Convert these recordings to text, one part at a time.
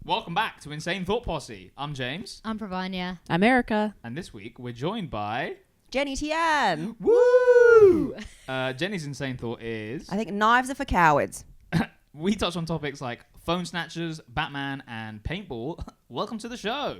Welcome back to Insane Thought Posse. I'm James. I'm Pravanya. I'm Erica. And this week we're joined by... Jenny Tian. Woo! Jenny's Insane Thought is... I think knives are for cowards. We touch on topics like phone snatchers, Batman, and paintball. Welcome to the show.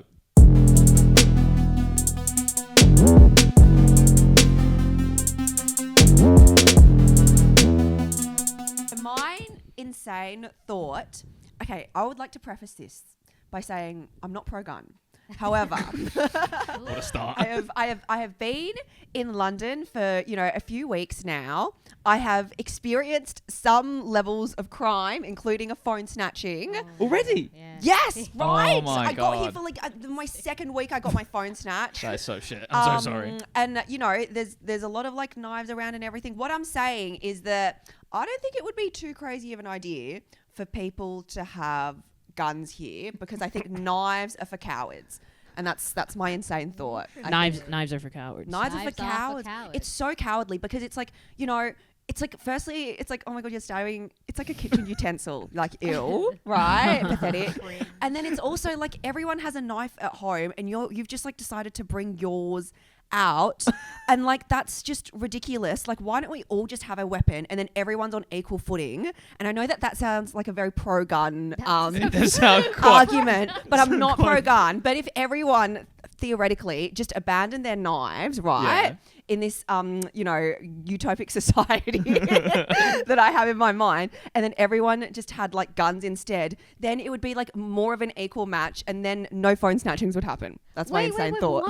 My insane thought... Okay, I would like to preface this by saying I'm not pro-gun. However, What a start. I have been in London for, a few weeks now. I have experienced some levels of crime, including a phone snatching. Already? Yeah. Yes, right. Oh my I got here God. for my second week. I got my phone snatched. That is so shit. I'm so sorry. And there's a lot of like knives around and everything. What I'm saying is that I don't think it would be too crazy of an idea for people to have guns here, because I think knives are for cowards. And that's my insane thought. Knives are for cowards. Knives are for cowards. It's so cowardly because it's like, it's like, firstly, it's like, oh my God, you're stabbing. It's like a kitchen utensil, like ill, right? Pathetic. And then it's also like everyone has a knife at home and you've just like decided to bring yours out. And like, that's just ridiculous. Like, why don't we all just have a weapon and then everyone's on equal footing? And I know that sounds like a very pro-gun It does sound quite... argument, but I'm not pro-gun. But if everyone theoretically just abandoned their knives, right? Yeah. In this, utopic society that I have in my mind, and then everyone just had like guns instead, then it would be like more of an equal match, and then no phone snatchings would happen. That's my insane thought.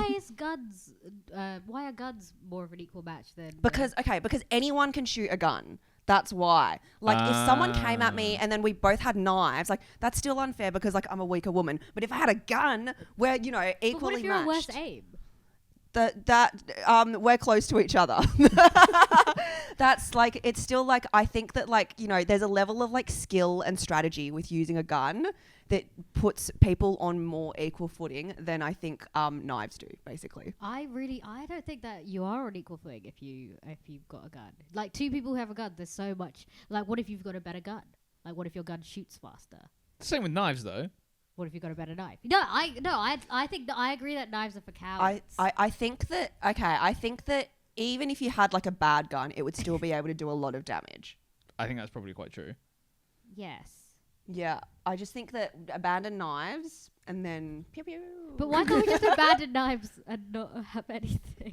Why are guns more of an equal match than? Because anyone can shoot a gun. That's why. Like, if someone came at me and then we both had knives, like, that's still unfair because, like, I'm a weaker woman. But if I had a gun, we're, equally matched. But what if you're a worse aim? We're close to each other. That's like, it's still like, I think that like, there's a level of like skill and strategy with using a gun that puts people on more equal footing than I think knives do, basically. I don't think that you are on equal footing if you've got a gun. Like, two people who have a gun, there's so much. Like, what if you've got a better gun? Like, what if your gun shoots faster? Same with knives, though. What if you got a better knife? I think that I agree that knives are for cowards. I think that even if you had like a bad gun, it would still be able to do a lot of damage. I think that's probably quite true. Yes. Yeah, I just think that abandon knives and then pew pew. But why can't we just abandon knives and not have anything?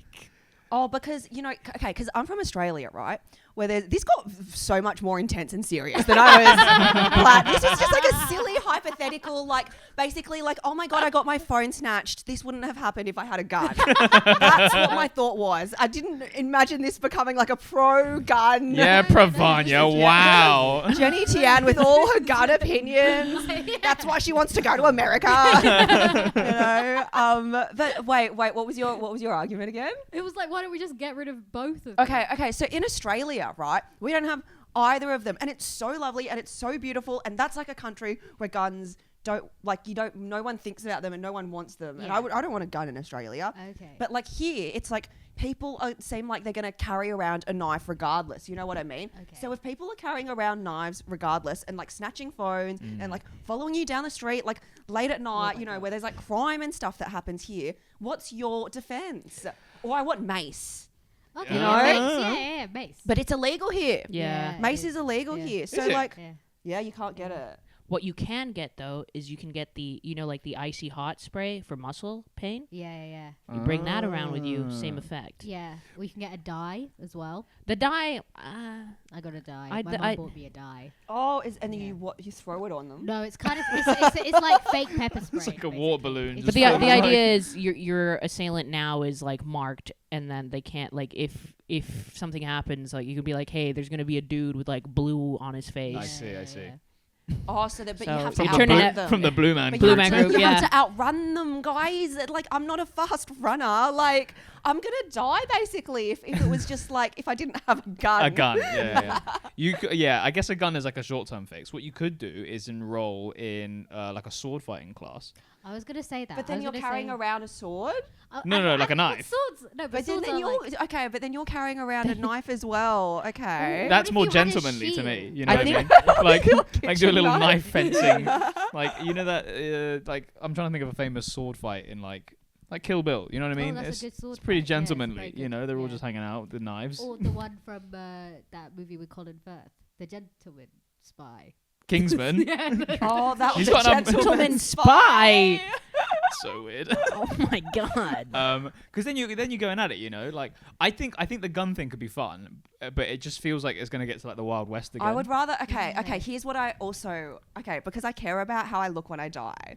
Oh, because, because I'm from Australia, right? Where this got so much more intense and serious than I was. This is just like a silly hypothetical, like basically like, oh my God, I got my phone snatched. This wouldn't have happened if I had a gun. That's what my thought was. I didn't imagine this becoming like a pro-gun. Yeah, Pravanya, wow. Jenny Tian with all her gun opinions. That's why she wants to go to America. But wait, what was your argument again? It was like, why don't we just get rid of both of them? Okay. So in Australia, right, we don't have either of them, and it's so lovely and it's so beautiful, and that's like a country where guns no one thinks about them and no one wants them. Yeah. And I don't want a gun in Australia. Okay. But like here, it's like people seem like they're going to carry around a knife regardless. You know what I mean? Okay. So if people are carrying around knives regardless and like snatching phones and like following you down the street, like late at night, where there's like crime and stuff that happens here, what's your defense? Or I want mace. Okay. Yeah. Mace. But it's illegal here. Yeah. Mace is illegal Yeah. here. So Is it? like, Yeah. you can't get it. What you can get though is you can get the the icy hot spray for muscle pain. Yeah. You bring that around with you, same effect. Yeah. We can get a dye as well. The dye, I got a dye. I- My I- mum bought me a dye. Oh, then you throw it on them? No, it's kind of it's like fake pepper spray. It's like a water balloon. It's but just the floating idea is your assailant now is like marked, and then they can't like if something happens, like you could be like, hey, there's gonna be a dude with like blue on his face. I see. Oh, but you So have from to the Blue- outrun them. From the Blue Man But Blue you Man have to- Group, You yeah. have to outrun them, guys. Like, I'm not a fast runner. Like, I'm gonna die basically if it was just like if I didn't have a gun. A gun, yeah. I guess a gun is like a short-term fix. What you could do is enroll in like a sword fighting class. I was gonna say that. But then you're carrying around a sword. No, like a knife. Swords, no, But swords then are you're like, okay. But then you're carrying around a knife as well. Okay. That's if more you had a gentlemanly to me. shield? You know I what I mean? think- Like do a kitchen little knife. knife fencing. Like you know that like I'm trying to think of a famous sword fight in like Kill Bill. You know what I mean? that's a good sword it's pretty fight. Yeah, it's gentlemanly. very You good. know, they're all Yeah. just hanging out with the knives. Or the one from that movie with Colin Firth, The Gentleman Spy. Kingsman. Oh, that He's was a got an gentleman spy. So weird. Oh my god. Because then you're going at it, you know. Like I think the gun thing could be fun, but it just feels like it's gonna get to like the Wild West again. I would rather. Okay. Yeah. Here's what I also. Okay, because I care about how I look when I die.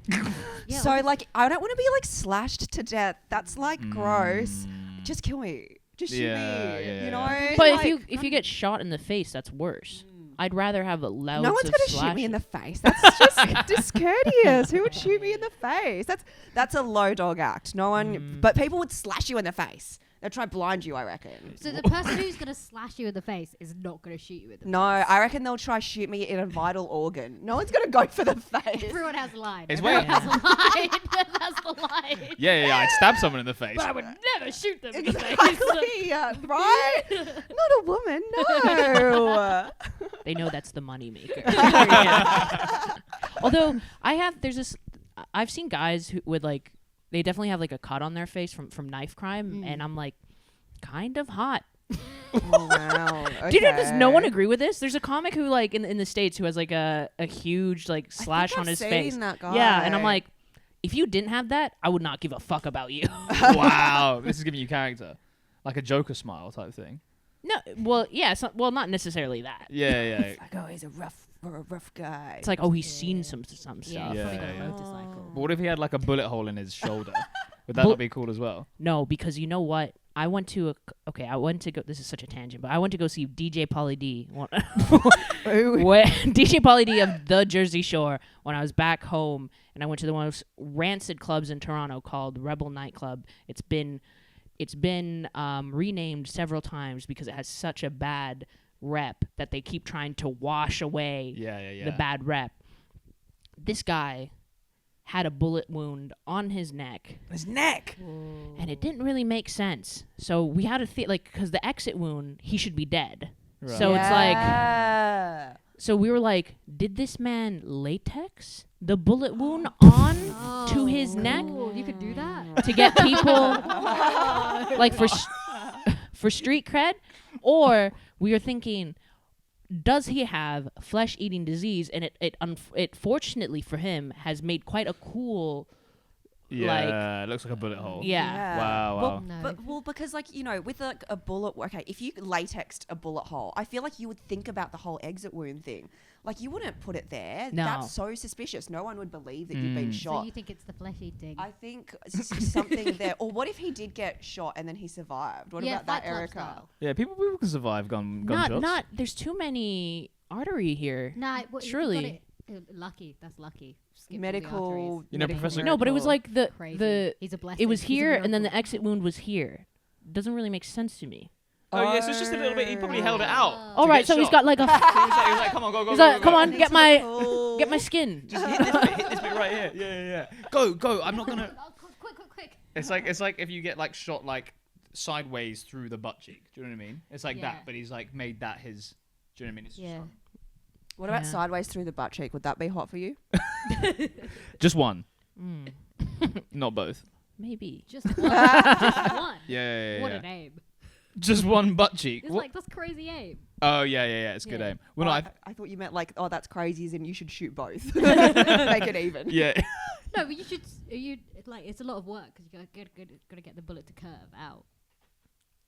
Yeah, So like, I don't want to be like slashed to death. That's like gross. Just kill me. Just shoot Yeah, me. yeah, You know. yeah. But Like, if you get shot in the face, that's worse. I'd rather have a loud. no one's gonna shoot me in the face. That's just discourteous. Who would shoot me in the face? That's a low dog act. No one. But people would slash you in the face. They'll try blind you, I reckon. So the person who's gonna slash you in the face is not gonna shoot you in the No, I reckon they'll try shoot me in a vital organ. No one's gonna go for the face. Everyone has a line. It's Everyone way- has a line. That's the line. Yeah. I'd stab someone in the face. But I would never shoot them in the face. Exactly, right? Not a woman, no. They know that's the money maker. Although I've seen guys who would like, they definitely have like a cut on their face from knife crime, and I'm like, kind of hot. Oh, wow. Does no one agree with this? There's a comic who like in the States who has like a huge like slash on his face. That guy. Yeah, and I'm like, if you didn't have that, I would not give a fuck about you. Wow, this is giving you character, like a Joker smile type thing. No, well, yeah, not necessarily that. Yeah. like, oh, he's a rough guy. It's like, oh, he's seen some stuff. Yeah, Yeah, probably got a yeah. motorcycle. But what if he had like a bullet hole in his shoulder? Would that Bull- not be cool as well? No, because you know what? I went to go. This is such a tangent, but I went to go see DJ Pauly D. DJ Pauly D of the Jersey Shore when I was back home, and I went to the most rancid clubs in Toronto called Rebel Nightclub. It's been renamed several times because it has such a bad rep that they keep trying to wash away Yeah. the bad rep. This guy had a bullet wound on his neck. His neck. And it didn't really make sense. So we had to because the exit wound, he should be dead. Right. So it's like, Yeah. so we were like, did this man latex the bullet wound on to his neck Cool. You could do that. to get people like for street cred? Or we were thinking, does he have flesh-eating disease? And it fortunately for him has made quite a cool. Yeah, it looks like a bullet hole. Yeah. Wow. Well, No. because like, you know, with like a bullet, okay, if you latexed a bullet hole, I feel like you would think about the whole exit wound thing. Like, you wouldn't put it there. No. That's so suspicious. No one would believe that you've been So shot. you think it's the flesh eating? I think something there. Or what if he did get shot and then he survived? What about that, Fight Club Erica? style. Yeah, people can survive gunshots. Not. There's too many artery here. Nah, what, if you Surely. got it- lucky. That's lucky. Skip all the Medical. arteries. You know, medical Professor- No, but it was miracle. like Crazy. He's a blessing. it was He's a here and then the miracle. exit wound was here. Doesn't really make sense to me. Oh, yeah, so it's just a little bit. He probably held it out. Oh. All to right, get so he's shot. got like a He was like, come on, go. he's like, come go. on, get Medical. my skin. Just hit this bit right here. Yeah. Go. I'm not gonna. Oh, quick. It's like if you get like shot like sideways through the butt cheek. Do you know what I mean? It's like Yeah. that, but he's like made that his. Do you know what I mean? It's Yeah. What about Yeah. sideways through the butt cheek? Would that be hot for you? just one, Mm, not both. maybe. Just one. Just one. Yeah. What an aim. Just one butt cheek. It's What? like, that's crazy aim. Oh yeah. It's good Yeah. aim. Well, no, I thought you meant like, oh, that's crazy, as in you should shoot both. Make it even. yeah. No, but you should. It's a lot of work because you gotta get the bullet to curve out.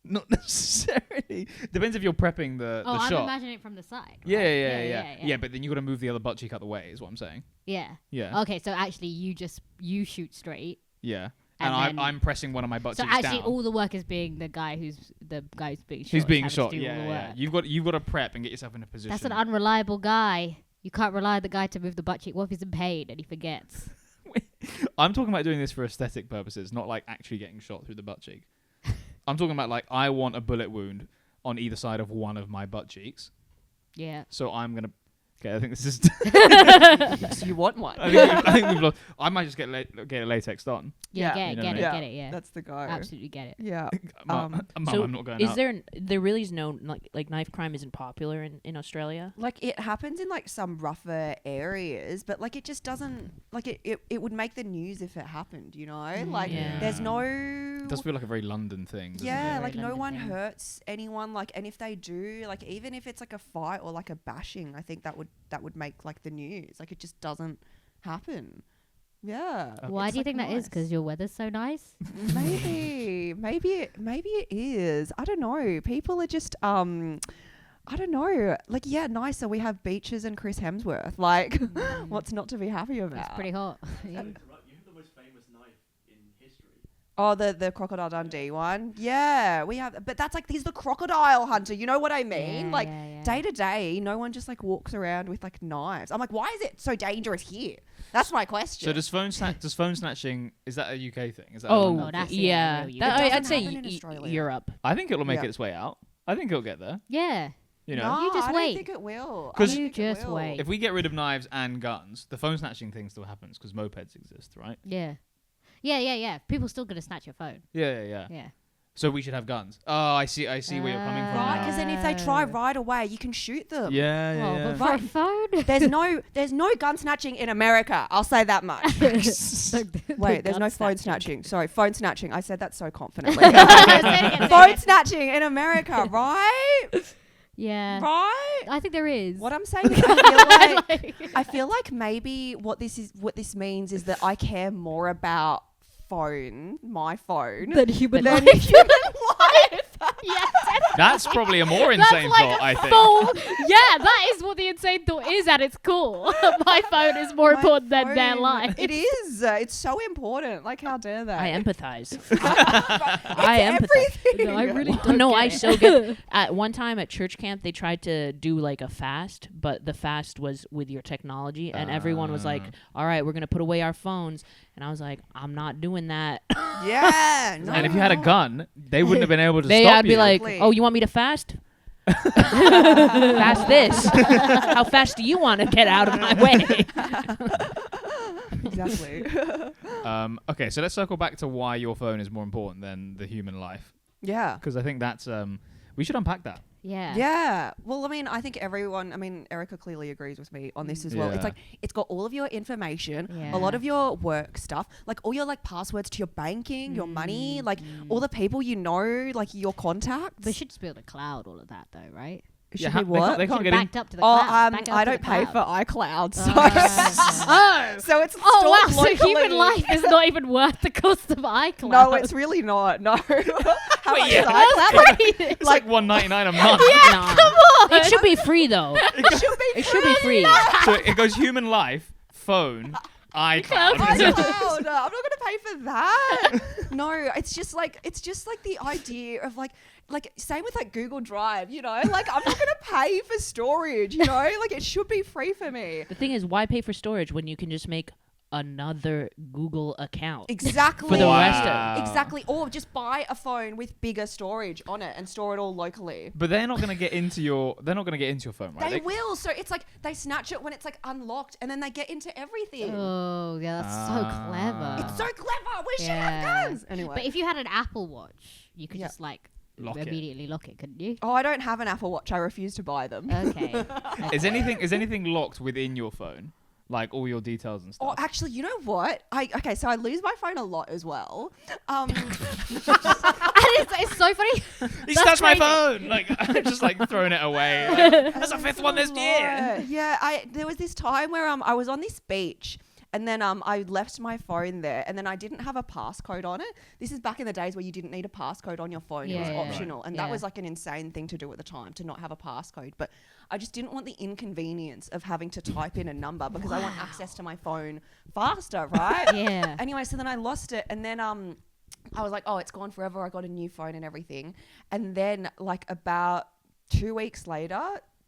Not necessarily. Depends if you're prepping the Oh, I'm shot. imagining it from the side. right? Yeah. Yeah, but then you got to move the other butt cheek out the way. Is what I'm saying. Yeah. Yeah. Okay, so actually, you shoot straight. Yeah. And And then- I'm pressing one of my butt So cheeks actually, down. all the work is being the guy who's being shot. Who's is being having to shot? do all Yeah, the yeah. work. You've got to prep and get yourself in a position. That's an unreliable guy. You can't rely on the guy to move the butt cheek. What if he's in pain and he forgets? I'm talking about doing this for aesthetic purposes, not like actually getting shot through the butt cheek. I'm talking about like I want a bullet wound on either side of one of my butt cheeks. Yeah. So I'm gonna. Okay, I think this is. So you want one? I think we've lost. I might just get a latex on. Yeah, Yeah. get You it, know get what it, I get it, yeah. That's the go. Absolutely get it. Yeah. Mum, So I'm not going is out. there really is no like knife crime isn't popular in Australia? Like it happens in like some rougher areas, but like it just doesn't like it would make the news if it happened, you know? Like Yeah. there's no It does feel like a very London thing. Doesn't yeah, it? like no London one thing. hurts anyone. Like, and if they do, like even if it's like a fight or like a bashing, I think that would make like the news. Like it just doesn't happen. Yeah. Why It's, do you like, think that is? nice. Because your weather's so nice? maybe it is. I don't know. People are just I don't know. Like yeah, nicer. We have beaches and Chris Hemsworth. Like what's not to be happy about? It's pretty hot. You have the most famous knife in history. Oh, the Crocodile Dundee one. Yeah, we have. But that's like he's the crocodile hunter. You know what I mean? Yeah, like yeah. day to day, no one just like walks around with like knives. I'm like, why is it so dangerous here? That's my question. So does phone snatching, is that a UK thing? Is that a Oh, London Oh, that's thing? yeah. real That- It I'd doesn't say happen in Australia. Europe. I think it'll make Yeah. its way out. I think it'll get there. Yeah. You know, no, You just I wait. don't think it will. I 'Cause- don't You think it just will. wait. if we get rid of knives and guns, the phone snatching thing still happens because mopeds exist, right? Yeah. Yeah. People still gonna snatch your phone. Yeah. Yeah. So we should have guns. Oh, I see where you're coming from. Right, now. because then if they try right away, you can shoot them. Yeah, Oh, yeah. but for a phone? There's no gun snatching in America. I'll say that much. Wait, there's no phone snatching. Sorry, phone snatching. I said that so confidently. Phone snatching in America, right? Yeah. Right? I think there is. What I'm saying is I feel like maybe what this means is that I care more about my phone Than human than life. human life. Yes. That's probably a more That's insane like thought, I think. yeah, that is what the insane thought is at its core. My phone is more My important than their phone, life. It is. It's so important. Like, how dare they? I empathize. It's I empathize. everything. No, I really don't No, get I it. so get. At one time at church camp, they tried to do like a fast, but the fast was with your technology, and everyone was like, "All right, we're gonna put away our phones," and I was like, "I'm not doing that." Yeah. No, And if you had a gun, they wouldn't have been able to They stop would be you. like, Exactly. "Oh, you want me to fast? Fast this? How fast do you want to get out of my way?" Exactly. Okay, so let's circle back to why your phone is more important than the human life, Yeah. because I think that's we should unpack that. Yeah. Yeah. Well, I mean, I think Erica clearly agrees with me on this as well. It's Yeah. like, it's got all of your information, Yeah. a lot of your work stuff, like all your like passwords to your banking, your money, like all the people you know, like your contacts. They should just build a cloud, all of that, though, right? Should Yeah, be they can't- what? they can't Should get in. backed up to the Oh, cloud. Back up I to don't the pay for cloud. iCloud, so Oh. so it's Oh, stored wow. So locally. human life is not even worth the cost of iCloud. No, it's really not. No. How much yeah. is iCloud? It's like $1.99 a month. Nah. It should be free though. It should be free. So it goes human life, phone, iCloud. iCloud. I'm not gonna pay for that. No, it's just like the idea of like same with like Google Drive, you know, like I'm not gonna pay for storage, you know, like it should be free for me. The thing is, why pay for storage when you can just make another Google account? Exactly. For the rest Wow. Exactly. Or just buy a phone with bigger storage on it and store it all locally. But they're not going to get into your phone, right? They will. So it's like they snatch it when it's like unlocked and then they get into everything. Oh, yeah, that's so clever. It's so clever. We should have Yeah. guns. Anyway. But if you had an Apple Watch, you could Yeah. just like Lock it. immediately lock it, couldn't you? Oh, I don't have an Apple Watch. I refuse to buy them. Okay. Is anything locked within your phone? Like all your details and Oh, stuff? actually, you know what? So I lose my phone a lot as well. And it's so funny. He That's snatched my crazy. phone! Like, I'm just like throwing it away. Like, that's a fifth one this year. Yeah, there was this time where I was on this beach and then I left my phone there and then I didn't have a passcode on it. This is back in the days where you didn't need a passcode on your phone. It was Yeah. optional. And Yeah. that was like an insane thing to do at the time, to not have a passcode. But I just didn't want the inconvenience of having to type in a number because I want access to my phone faster, right? Yeah. Anyway, so then I lost it and then I was like, oh, it's gone forever. I got a new phone and everything. And then like about 2 weeks later,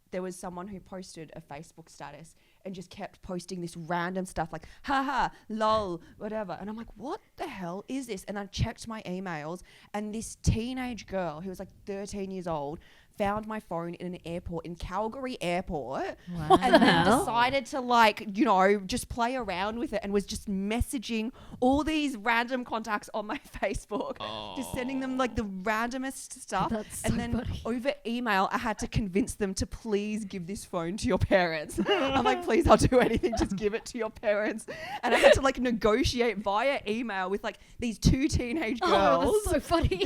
there was someone who posted a Facebook status and just kept posting this random stuff like, haha, lol, whatever. And I'm like, what the hell is this? And I checked my emails, and this teenage girl who was like 13 years old found my phone in an airport, in Calgary Airport, Wow. and then decided to like, you know, just play around with it, and was just messaging all these random contacts on my Facebook, just sending them like the randomest stuff. That's And so then funny. over email, I had to convince them to please give this phone to your parents. I'm like, please, I'll do anything, just give it to your parents. And I had to like negotiate via email with like these two teenage girls. Oh, that's so funny.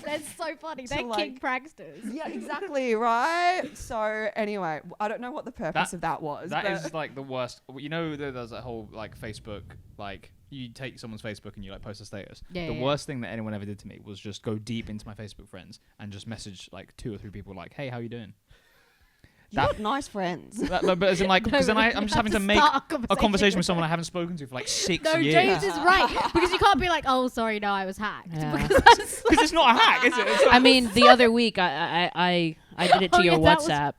That's so funny. To, They're like- king pranksters. Yeah, exactly, right? So anyway, I don't know what the purpose of that was. That but is like the worst. You know, there's that whole like Facebook, like you take someone's Facebook and you like post a status. Yeah, The yeah. worst thing that anyone ever did to me was just go deep into my Facebook friends and just message like 2 or 3 people like, "Hey, how you doing?" you got nice friends. But as in like, because then I'm just having to make a conversation with someone I haven't spoken to for like 6 No, years. James is right, because you can't be like, oh, sorry, no, I was hacked. Yeah. Because that's Because it's not a hack, is it? It's I mean, the other week I did it to Oh, your yeah, that was- WhatsApp.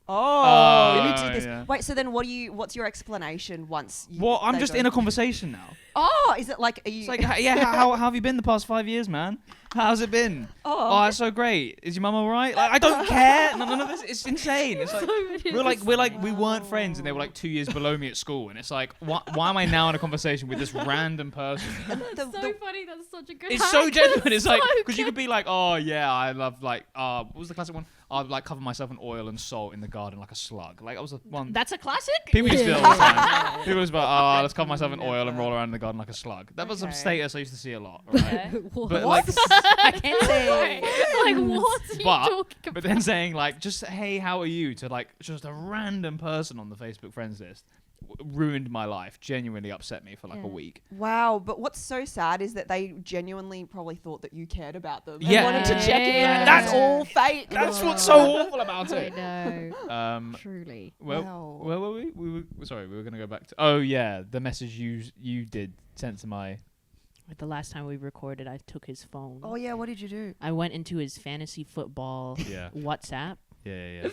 Oh, you do this. yeah. Wait, so then what's your explanation once you... Well, I'm they just go- in a conversation now. Oh, is it like... Are you... It's like, yeah, how have you been the past 5 years, man? How's it been? Oh, it's so great. Is your mum all right? Like, I don't care. None of this. It's insane. It's like we weren't friends, and they were like 2 years below me at school, and it's like, why am I now in a conversation with this random person? so funny. That's such a good It's hack. so genuine. It's like, so because you could be like, oh yeah, I love like, what was the classic one? I'd like cover myself in oil and salt in the garden like a slug. Like that was the one. That's a classic. People used to do it all the time. People was like, oh, let's cover myself in Never. oil and roll around in the garden like a slug. That was some Okay. status I used to see a lot. Right? What? But like, I can't say. Like, what are you but talking about? but then saying like, just hey, how are you? To like just a random person on the Facebook friends list ruined my life. Genuinely upset me for like a week. Wow, but what's so sad is that they genuinely probably thought that you cared about them. Yeah. And wanted to check in. Yeah. That's all fake. That's what's so awful about I it. know. Truly. Well, Wow. where were we? We were gonna go back to. Oh yeah, the message you did sent to my. The last time we recorded, I took his phone. Oh, yeah, what did you do? I went into his fantasy football Yeah. WhatsApp. Yeah.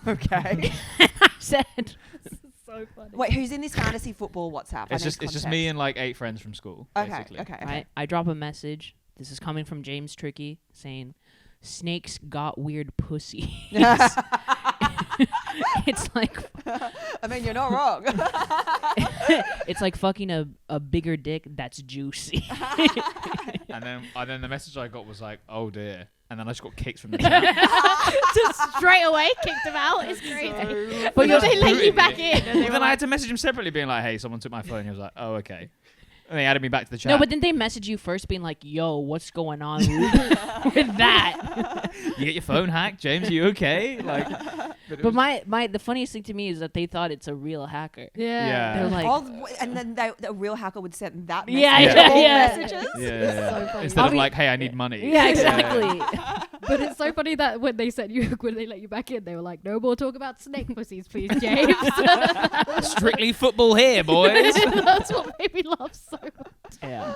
Okay. I said, So funny. Wait, who's in this fantasy football WhatsApp? I It's need just context. me and like 8 friends from school. Okay, Basically. okay. I drop a message. This is coming from James Tricky saying, "Snakes got weird pussy." It's like I mean, you're not wrong. it's like fucking a bigger dick that's juicy. And then the message I got was like, "Oh dear," and then I just got kicked from the chat. Just straight away kicked him out. It's crazy. But But they let you back in. And they But were then I like, had to message him separately, being like, "Hey, someone took my phone." He was like, "Oh, okay." And they added me back to the chat. No, but didn't they message you first being like, "Yo, what's going on with that?" You get your phone hacked, James? You okay? Like, it But was- my the funniest thing to me is that they thought it's a real hacker. Yeah. They're like, And then the real hacker would send that Yeah, message. yeah, all yeah. messages. yeah. so funny. Instead of I'll like, "Hey, I need money." yeah, exactly. But it's so funny that when they said when they let you back in, they were like, "No more talk about snake pussies, please, James." Strictly football here, boys. That's what made me laugh so much. Yeah.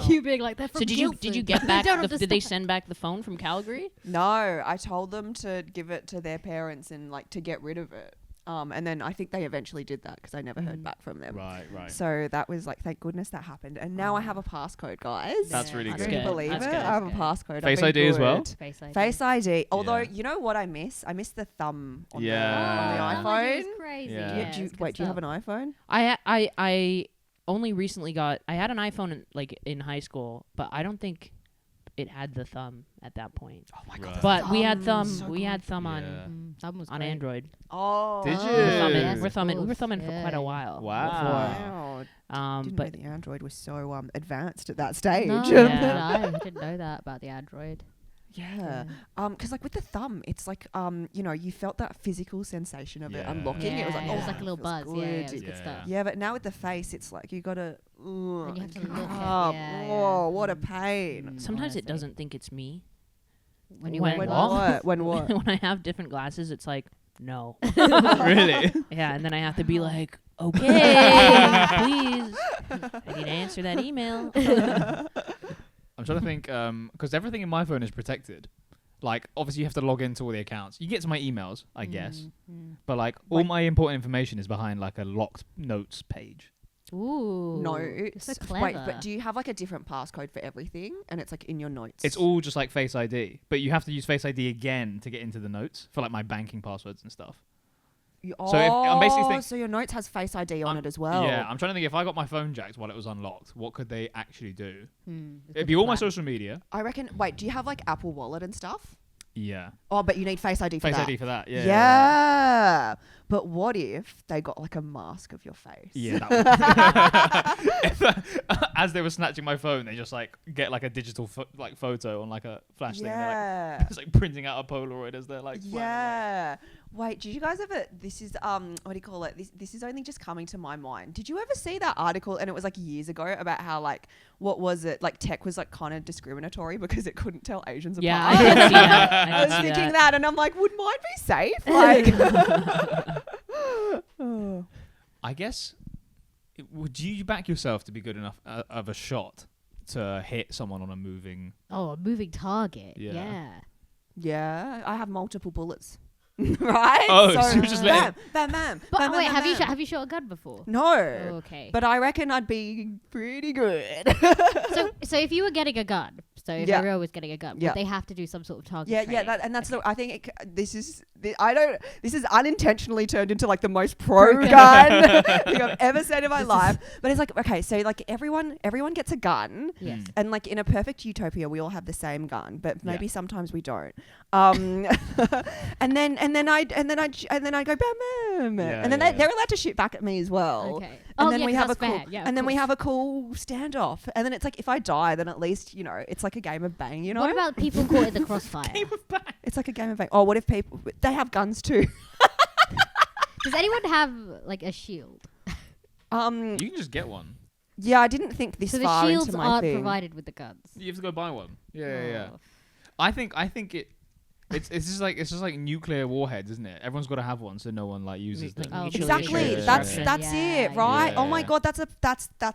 You being like, "They're from So did you Guildford." get back? Don't Did they understand. send back the phone from Calgary? No, I told them to give it to their parents and like to get rid of it. And then I think they eventually did that because I never heard back from them. Right. So that was like, thank goodness that happened. And now I have a passcode, guys. That's really That's good. Can you good. believe That's it? good. I have a That's passcode. I've Face been ID as well? good. Face ID. Face ID. Although, Yeah. you know what I miss? I miss the thumb on Yeah. the Oh, iPhone. it's crazy. Yeah. Yeah, Do you, it's good wait, do you have stuff. an iPhone? I only recently got. I had an iPhone in high school, but I don't think it had the thumb at that point. Oh my Right. But we had Thumb, thumb. so We had thumb Yeah. on Thumb was on great. Android. Oh. Did Oh, you? We're thumbing. yes, We're of thumbing. We were course. thumbing for quite Yeah. a while. Wow. Wow. Didn't But know the Android was so advanced at that stage. No, Yeah. I didn't know that about the Android. Yeah. Because like with the thumb, it's like you know, you felt that physical sensation of it Yeah. unlocking. It was like, Yeah, oh, it was like a little feels buzz. Yeah, it was good. good stuff. Yeah, but now with the face, it's like you gotta. And you have to look at- Oh, yeah, whoa, yeah. what a pain. sometimes it honestly. doesn't think it's me. When you When wear When glasses. what? When what? When I have different glasses, it's like no. Really? Yeah, and then I have to be like, okay, please. I need to answer that email. I'm trying to think, because everything in my phone is protected. Like, obviously, you have to log into all the accounts. You get to my emails, I guess. But, like, all Wait. my important information is behind, like, a locked notes page. Ooh. Notes. So clever. Wait, but do you have like a different passcode for everything? And it's like in your notes. It's all just, like, Face ID. But you have to use Face ID again to get into the notes for, like, my banking passwords and stuff. So if I'm basically so your notes has Face ID on it as well. Yeah, I'm trying to think if I got my phone jacked while it was unlocked, what could they actually do? It's It'd a be all my plan. social media. I reckon. Wait, do you have like Apple Wallet and stuff? Yeah. Oh, but you need Face ID for Face that. ID for that. Yeah. Yeah. But what if they got like a mask of your face? Yeah. That as they were snatching my phone, they just like get like a digital photo on like a flash thing. They're Yeah. like, it's like printing out a Polaroid as they're like. Yeah. Wait, did you guys ever? This is what do you call it? This is only just coming to my mind. Did you ever see that article? And it was like years ago about how like what was it? Like tech was like kind of discriminatory because it couldn't tell Asians Yeah, apart. I can see that. I was thinking that, and I'm like, would mine be safe? Like, I guess. Would you back yourself to be good enough of a shot to hit someone on a moving? Oh, a moving target. Yeah. Yeah. yeah, I have multiple bullets. Right? Oh, so you're just bam, letting- bam, bam. But bam, wait, bam, have bam, you bam. have you shot a gun before? No. Okay. But I reckon I'd be pretty good. so if you were getting a gun, so if Yeah. Ariel was getting a gun, Yeah. would they have to do some sort of target Yeah, training? and that's I think this is unintentionally turned into like the most pro gun thing I've ever said in my life. But it's like, okay, so like everyone gets a gun, Yes. and like in a perfect utopia, we all have the same gun, but maybe Yeah. sometimes we don't. And then I go bam bam, Yeah, and then yeah. they're allowed to shoot back at me as well. Okay. And Oh, then yeah, we 'cause have a that's cool, fair. Yeah, and of then we course. have a cool standoff. And then it's like if I die, then at least it's like a game of bang, you know. What about people caught in the crossfire? It's like a game of bang. Oh, what if people they have guns too? Does anyone have like a shield? You can just get one. Yeah, I didn't think this So the far shields into my aren't thing. provided with the guns. You have to go buy one. Yeah. Oh. I think it's just like nuclear warheads, isn't it? Everyone's got to have one, so no one like uses them. Oh, Exactly. Yeah, That's yeah. that's Yeah, it, right? yeah. Oh my god, that's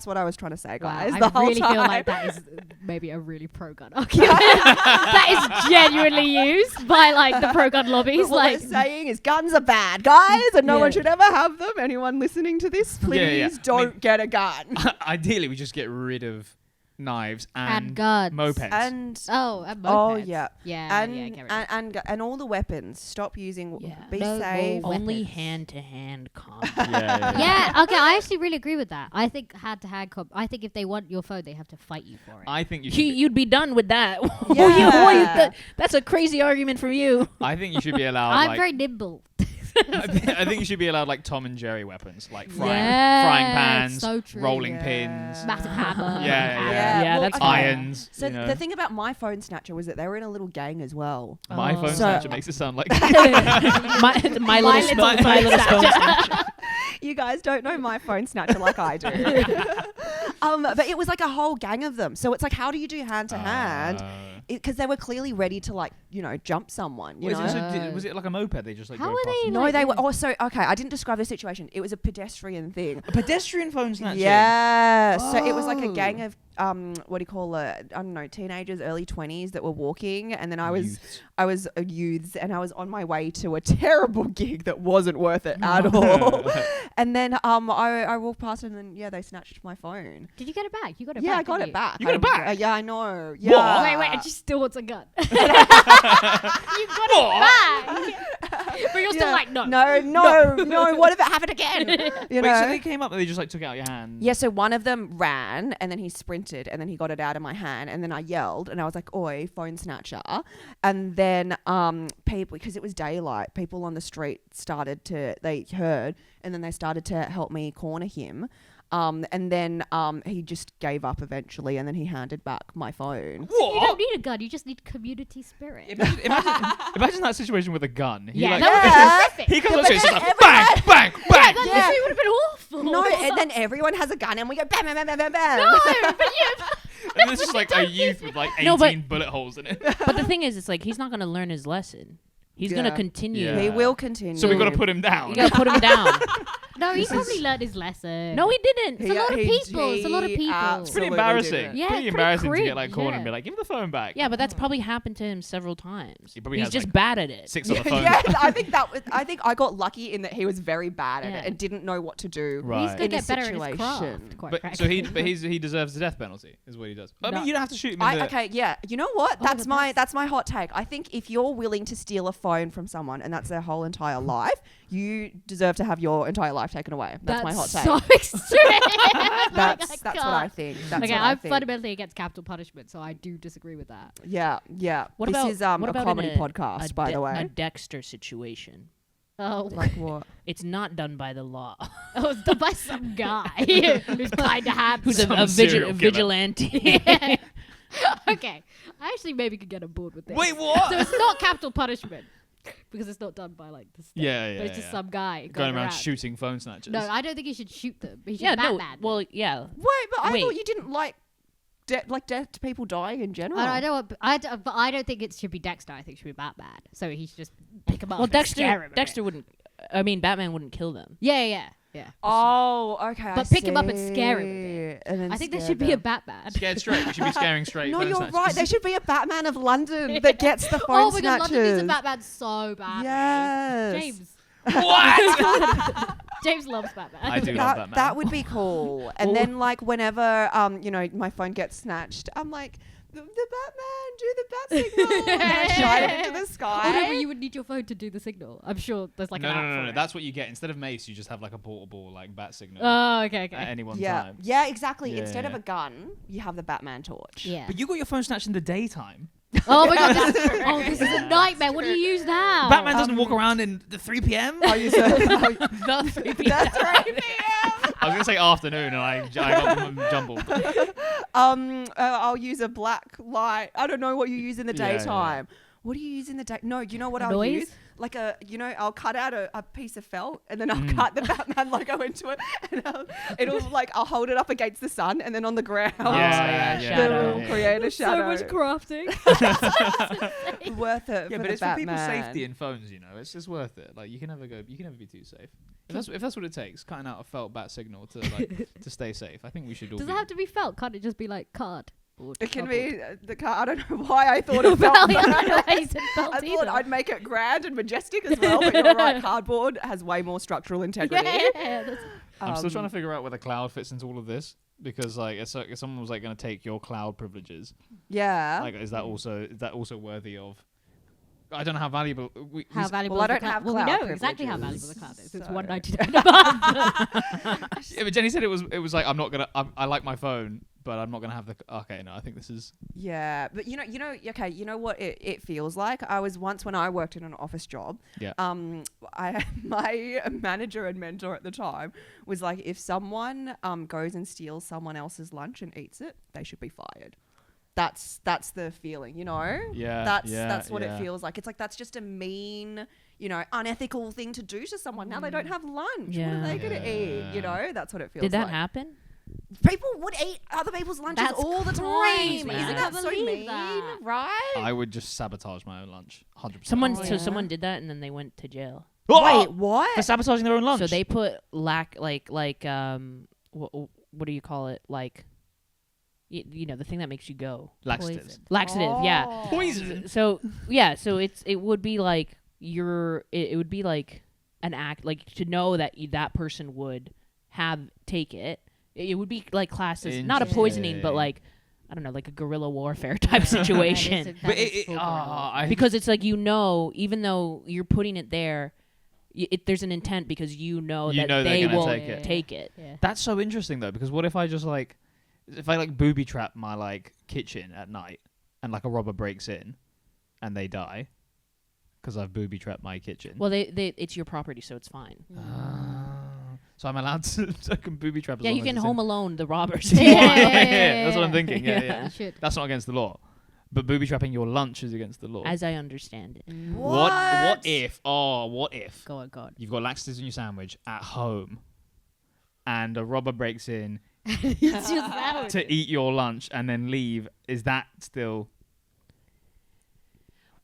what I was trying to say, Wow, guys. I the whole really time. feel like that is maybe a really pro-gun argument. That is genuinely used by like the pro-gun lobbies. But what Like, we're saying is guns are bad, guys, and no one Yeah. should ever have them. Anyone listening to this, please Yeah. don't get a gun. Ideally, we just get rid of knives and guns. mopeds. And Oh, oh mopeds. yeah, Yeah, and yeah, get rid of and all the weapons. Stop using. Yeah. Be No safe. more Only weapons. hand-to-hand combat. yeah. Yeah, okay, I actually really agree with that. I think hand-to-hand comp. I think if they want your phone, they have to fight you for it. I think you should. You'd be done with that. Yeah. That's a crazy argument from you. I think you should be allowed. I'm like, very nimble. I think you should be allowed like Tom and Jerry weapons, like frying Yeah, pans, so true. rolling Yeah. pins, Massive hammer. Yeah, that's okay. fine. irons. So you know. the thing about my phone snatcher was that they were in a little gang as well. My Oh. phone So- snatcher makes it sound like my little My little phone snatcher. You guys don't know my phone snatcher like I do. But it was like a whole gang of them. So it's like, how do you do hand to hand? Because they were clearly ready to like, jump someone. You know. Was it like a moped? They just like How drove are past they them? No, like- they were also okay. I didn't describe the situation. It was a pedestrian thing. A pedestrian phone snatching. Yeah. So it was like a Oh. gang of what do you call it? I don't know, teenagers, early 20s that were walking, and then I was youths, and I was on my way to a terrible gig that wasn't worth it at all. And then I walked past, and then they snatched my phone. Did you get it back? You got it Yeah, back. I got didn't it back. You got it back? Yeah, I know. Yeah. Wait, and she still wants a gun. You got it back. But you're still like, no. No. What if it happened again? You Wait, know? so they came up and they just like took it out of your hand. Yeah, so one of them ran and then he sprinted and then he got it out of my hand and then I yelled and I was like, "Oi, phone snatcher." And then people, because it was daylight, people on the street they heard and then they started to help me corner him. And then he just gave up eventually and then he handed back my phone. You don't need a gun. You just need community spirit. Imagine that situation with a gun. He, Yeah, like, that would be horrific. he comes up to you, it's just like Everyone- bang, bang, bang. That Yeah. literally would have been awful. No, and then everyone has a gun and we go bam, bam, bam, bam, bam, bam. No, but you. And there's just like a youth with like 18 No, but- bullet holes in it. But the thing is, it's like he's not going to learn his lesson. He's going to Yeah. continue. Yeah. He will continue. So we've got to put him down. You got to put him down. No, he probably learned his lesson. No, he didn't. It's a lot of people. It's a lot of people. It's pretty embarrassing. didn't. Yeah, Pretty it's embarrassing pretty to get like called cringe, and be like, give me the phone back. Yeah, but that's probably happened to him several times. He probably He's has, just like, bad at it. 6 other phones. Yeah, I think I got lucky in that he was very bad at Yeah. it and didn't know what to do. Right. He's gonna in a get better at his situation. craft. Quite But frankly. he deserves the death penalty, is what he does. I No. mean, you don't have to shoot him. In the, Okay, yeah. You know what? Oh, That's but that's my hot take. I think if you're willing to steal a phone from someone and that's their whole entire life, you deserve to have your entire life taken away. That's my hot take. so extreme. That's what I think. That's Okay, what I I'm think. fundamentally against capital punishment, so I do disagree with that. Yeah. What This about, is what a about comedy in podcast, by the a way. Dexter situation. Oh, Like what? It's not done by the law. oh, it's done by some guy who's kind of happy. Who's Some a serial killer. vigilante. Yeah. Okay, I actually maybe could get on board with this. Wait, what? So it's not capital punishment because it's not done by like the state. Yeah, But it's just yeah. some guy Going around shooting phone snatchers. No, I don't think he should shoot them. He should yeah, no. Batman them. Well, yeah. Wait, but I Wait. thought you didn't like death to people dying in general. I know, but I don't think it should be Dexter. I think it should be Batman. So he should just pick him up. Well, and scare him a bit. Dexter wouldn't. I mean, Batman wouldn't kill them. Yeah. Oh, okay. But pick him up and scare him a bit. And then I think there scare should be a them. Batman. Scared straight. You should be scaring straight. No, phone you're snatchers. right. There should be a Batman of London that gets the phone Oh my god, snatchers. London needs a Batman so bad. Yes. James. What? James loves Batman. I do love Batman. That would be cool. And then like whenever my phone gets snatched, I'm like, the Batman, do the bat signal. And I shine it into the sky. Oh, no, but you would need your phone to do the signal. I'm sure there's like an app for No. it. That's what you get. Instead of mace, you just have like a portable like bat signal Oh, okay. at any one yeah, time. yeah, exactly. Yeah, Instead of yeah. a gun, you have the Batman torch. Yeah. But you got your phone snatched in the daytime. Oh my god, this is a nightmare. What do you use now? Batman doesn't walk around in the 3 p.m. I use a, Not 3 p.m. that's right, PM. I was gonna say afternoon, and I got them jumbled. I'll use a black light. I don't know what you use in the Yeah, yeah. daytime. What do you use in the day? No, you know what I'll Noise? use? Like I'll cut out a piece of felt and then I'll cut the Batman logo into it and I'll hold it up against the sun and then on the ground Yeah, shadow. it'll create a shadow. So much crafting. Worth it Yeah, for but the it's for Batman. people's safety in phones. You know, it's just worth it. Like you can never be too safe. If that's what it takes, cutting out a felt bat signal to to stay safe. I think we should all. Does be. it have to be felt? Can't it just be like card? It can be the car. I don't know why I thought of felt. Well, yeah, I don't know why you said felt I thought either. I'd make it grand and majestic as well, but you're right. Cardboard has way more structural integrity. Yeah, I'm still trying to figure out where the cloud fits into all of this because like it's like if someone was like going to take your cloud privileges, Yeah. like is that also worthy of? I don't know how valuable. How valuable? Well, I is the don't cloud? have Well, we cloud know exactly how valuable privileges, the cloud is. It's so- $1.99 a month. Yeah, but Jenny said it was like I'm not gonna. I like my phone, but I'm not gonna have the. Okay, no, I think this is. Yeah, but you know, okay, you know what it feels like? I was once when I worked in an office job. Yeah. My manager and mentor at the time was like, if someone goes and steals someone else's lunch and eats it, they should be fired. That's the feeling, you know? Yeah, That's what yeah. it feels like. It's like that's just a mean, unethical thing to do to someone. Now they don't have lunch. What are they going to eat? You know, that's what it feels like. Did that happen? People would eat other people's lunches That's all the crazy. time. Man. Isn't I that can't so believe mean? that. Right? I would just sabotage my own lunch. 100%. So someone did that and then they went to jail. Wait, what? For sabotaging their own lunch. So they put what do you call it? Like, you know, the thing that makes you go. Laxatives. Laxative, yeah. Oh. Poison. So yeah, so it would be like it would be like an act, like to know that that person would take it. It would be like classed as not a poisoning, but like I don't know, like a guerrilla warfare type situation. But I Because it's like, even though you're putting it there, there's an intent because you know You that know they're they gonna will take it. take it. Yeah. That's so interesting though, because what if I just like, if I like booby trap my like kitchen at night, and like a robber breaks in, and they die, because I've booby trapped my kitchen. Well, it's your property, so it's fine. So I'm allowed to I can booby trap. As Yeah, long you as can it's home alone the robbers. Yeah, that's what I'm thinking. Yeah, yeah. You should. That's not against the law, but booby trapping your lunch is against the law. As I understand it. What if? Oh, what if? Go on, God. You've got laxatives in your sandwich at home, and a robber breaks in It's just that. to eat your lunch and then leave. Is that still?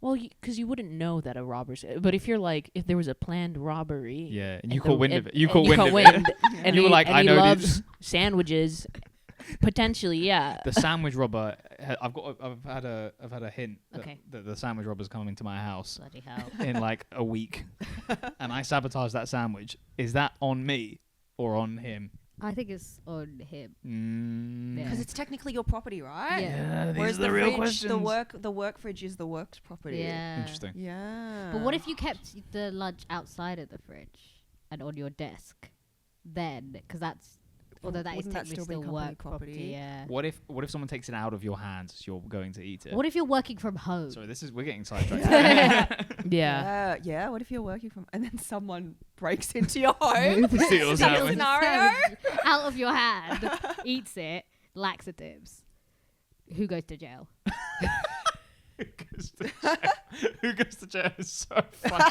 Well, because you wouldn't know that a robber's. But if you're like, if there was a planned robbery. Yeah, and you the- caught wind of it. You and caught wind caught of it. wind, and You were he- like, and I he know loves sandwiches. Potentially, yeah. The sandwich robber. I've had a hint Okay. that the sandwich robber's coming to my house Bloody hell. in like a week, and I sabotage that sandwich. Is that on me or on him? I think it's on him. Yeah. Because it's technically your property, right? Yeah. These Whereas are the real fridge, questions. the work fridge is the work's property. Yeah. Interesting. Yeah. But what if you kept the lunch outside of the fridge and on your desk? Then, because that's although that is Wouldn't that technically still be still company work property? property. Yeah. What if someone takes it out of your hands as you're going to eat it? What if you're working from home? Sorry, we're getting sidetracked. Yeah. Yeah. What if you're working from and then someone breaks into your home? Steals Is that that the one. scenario? Out of your hand, eats it, laxatives. Who goes to jail? Who goes to jail is so funny.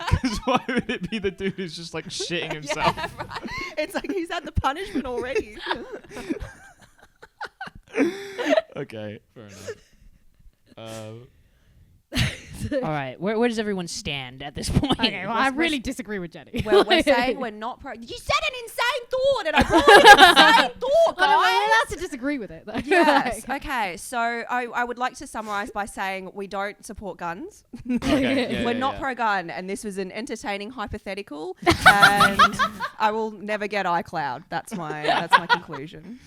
Because why would it be the dude who's just like shitting himself? Yeah, right. It's like he's had the punishment already. Okay, fair enough. All right. Where does everyone stand at this point? Okay, well, I really disagree with Jenny. Well, we're saying we're not pro. You said an insane thought, and I brought an insane thought, But I'm guys. allowed to disagree with it. Though. Yes. Okay. So I would like to summarize by saying we don't support guns. Okay, We're not pro-gun, and this was an entertaining hypothetical, and I will never get iCloud. That's my conclusion.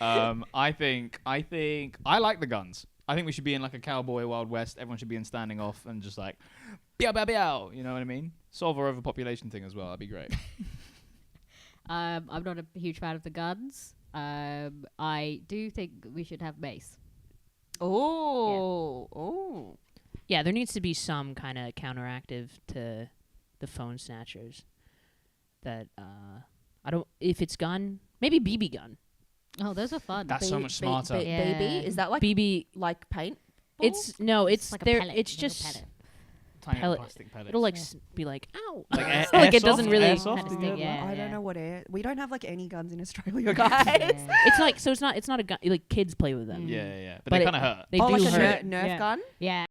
I think I like the guns. I think we should be in like a cowboy Wild West. Everyone should be in standing off and just like, biao biao biao. You know what I mean? Solve our overpopulation thing as well. That'd be great. I'm not a huge fan of the guns. I do think we should have mace. Oh. Yeah, there needs to be some kind of counteractive to the phone snatchers. That I don't. If it's gun, maybe BB gun. Oh, those are fun. That's so much smarter. Yeah. Baby, is that like BB. like paint? It's like a there. pellet, It's little just pellet. Tiny pellet. plastic pellets. it'll like Yeah. be like ow. Like air- Like it airsoft? doesn't really. Airsoft? Kind of thing, yeah. I don't yeah. know what air. We don't have like any guns in Australia, guys. Yeah. It's like so. It's not a gun. Like kids play with them. Yeah. But But they it- kind of hurt. They Oh, do like a hurt. Nerf Yeah. gun. Yeah.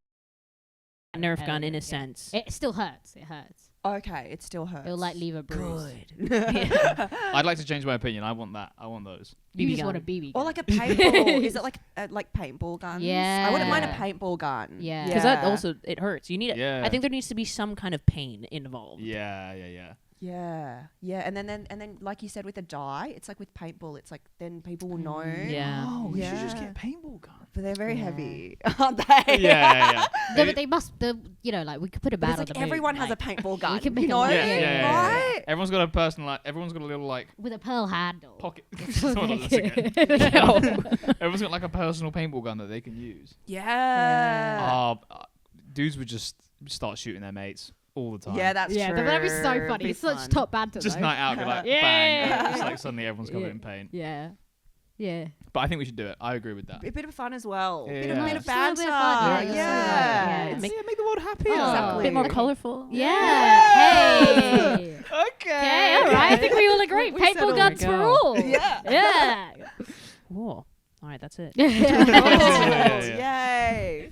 Nerf gun in a Yeah. sense. It still hurts. It hurts. Okay, it still hurts. It'll like leave a bruise. I'd like to change my opinion. I want that. I want those. You BB just want a gun. BB Or gun. like a paintball. Is it like paintball guns? I wouldn't mind a Yeah. paintball gun. Yeah. Because that also it hurts. You need it. Yeah. I think there needs to be some kind of pain involved. Yeah. Yeah, and then like you said with a die, it's like with paintball, it's like then people will know. Yeah. Oh, we should just Yeah. get paintball guns. But they're very Yeah. heavy, aren't they? Yeah. No, but they must. Like we could put a But man it's on like the moon, everyone has a like, paintball gun. can make you a know? lot- Yeah. Right? Everyone's got a personal. Everyone's got a little like with a pearl handle. pocket. Hold on a second. Everyone's got like a personal paintball gun that they can use. Yeah. Dudes would just start shooting their mates all the time. Yeah, that's Yeah, true. that'd be so It'd funny. be It's such fun. top banter. Just though. night out, go like Yeah. bang. And it's like suddenly everyone's covered Yeah. in paint. Yeah. Yeah. But I think we should do it. I agree with that. A bit of fun as well. Yeah. Bit of Just a banter. little bit of fun, yeah, Yeah. you're so right, yeah. Make the world happier. Oh. Exactly. A bit more colorful. Yeah. Hey. Okay. Okay. All right. I think we all agree. We Paintball settled. guns There we for go. all. Yeah. Yeah. Cool. All right, that's it. Yeah. Yay.